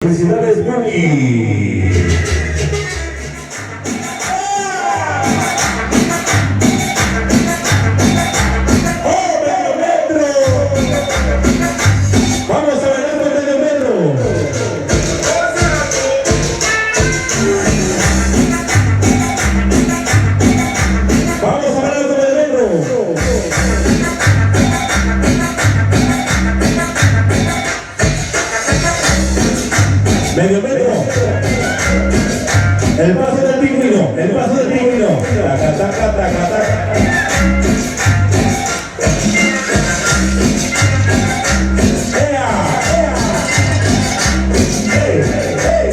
Felicidades, Boogie. ¡Oh, medio metro! Vamos a bailar con medio metro. Vamos a bailar con medio metro. Medio metro. El paso del pingüino, el paso del pingüino. Taca, taca, taca, taca. ¡Ea! ¡Ea! ¡Hey! ¡Hey!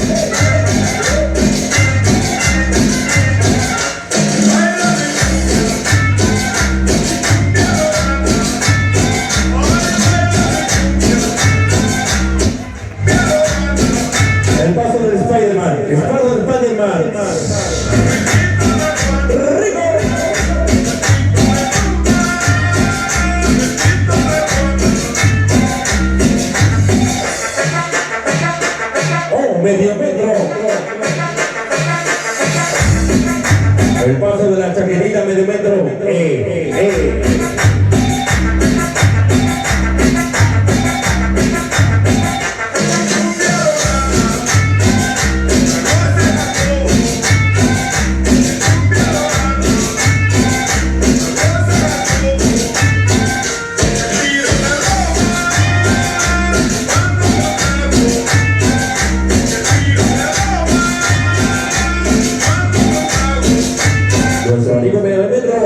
El paso del Spider-Man, el paso del Spider-Man. ¡Rico! ¡Oh, medio metro! El paso de la chaquetita, medio metro. Nuestro amigo medio metro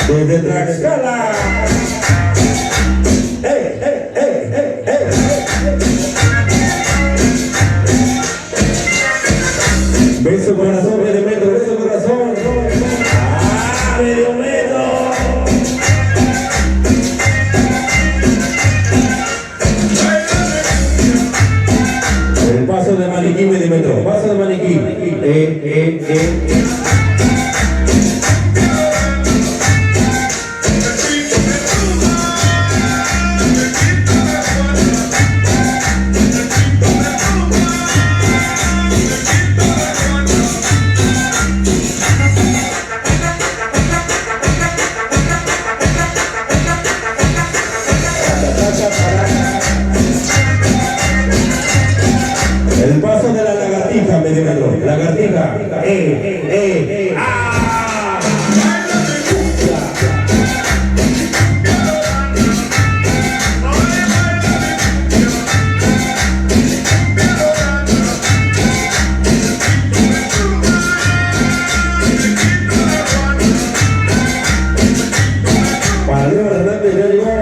desde Tlaxcala. ¡Hey, hey, hey, hey, hey! Beso corazón, medio metro, beso corazón. ¡Ah, medio metro! El paso de maniquí, medio metro, paso de maniquí. El paso de la lagartija, medio metro, lagartija, ¡ah! Para arriba, adelante, ya llegó.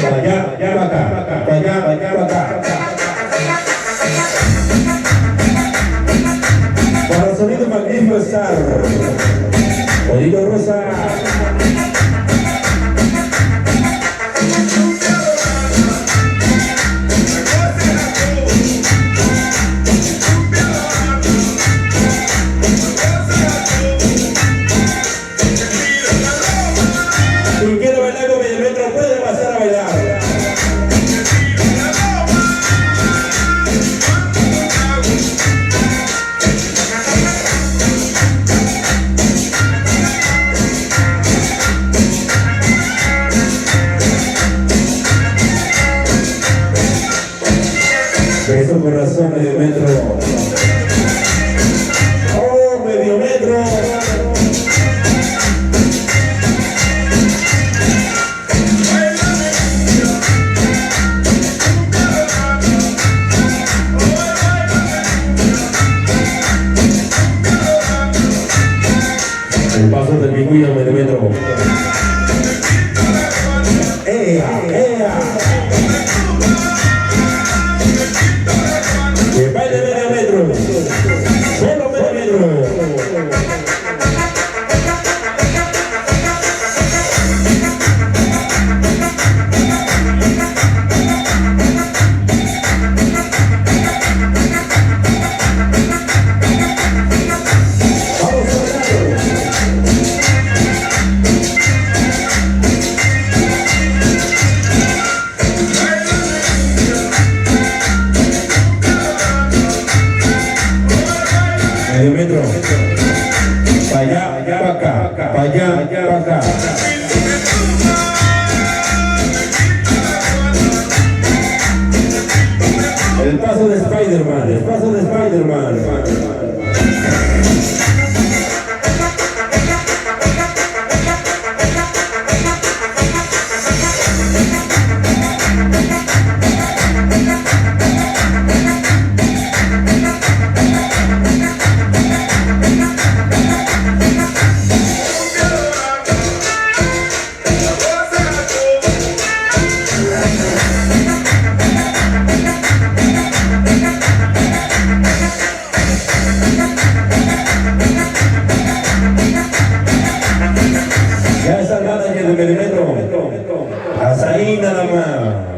Para allá, para acá, para allá, para acá. Para el sonido magnífico estar. Bonito Rosa. Si quiere bailar con medio metro, puede pasar a bailar. Beso corazón, medio metro. ¡Oh, medio metro! El paso del pingüino, medio metro. ¡Ea, ea! Que baile medio metro. Solo medio metro. Vamos a bailar. ahí nada más.